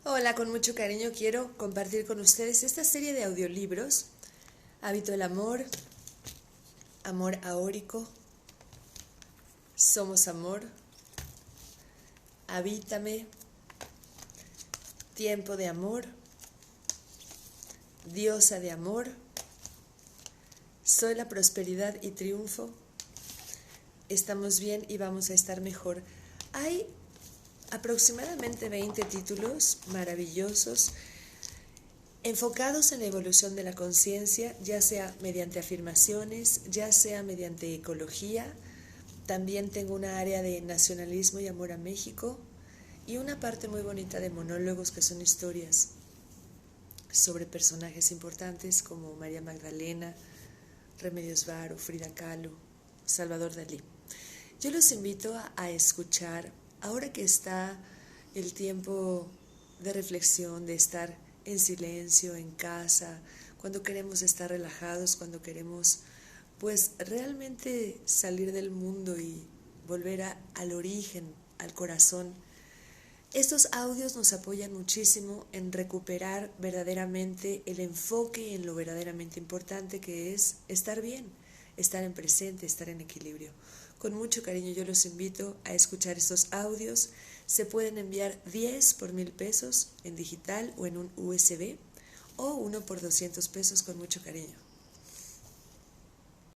Hola, con mucho cariño quiero compartir con ustedes esta serie de audiolibros, Hábito del Amor, Amor Aórico, Somos Amor, Habítame, Tiempo de Amor, Diosa de Amor, Soy la Prosperidad y Triunfo, Estamos bien y vamos a estar mejor. Hay aproximadamente 20 títulos maravillosos enfocados en la evolución de la conciencia, ya sea mediante afirmaciones, ya sea mediante ecología. También tengo una área de nacionalismo y amor a México y una parte muy bonita de monólogos que son historias sobre personajes importantes como María Magdalena, Remedios Varo, Frida Kahlo, Salvador Dalí. Yo los invito a escuchar, ahora que está el tiempo de reflexión, de estar en silencio, en casa, cuando queremos estar relajados, cuando queremos pues realmente salir del mundo y volver al origen, al corazón. Estos audios nos apoyan muchísimo en recuperar verdaderamente el enfoque en lo verdaderamente importante, que es estar bien, estar en presente, estar en equilibrio. Con mucho cariño yo los invito a escuchar estos audios. Se pueden enviar 10 por 1,000 pesos en digital o en un USB, o uno por 200 pesos con mucho cariño.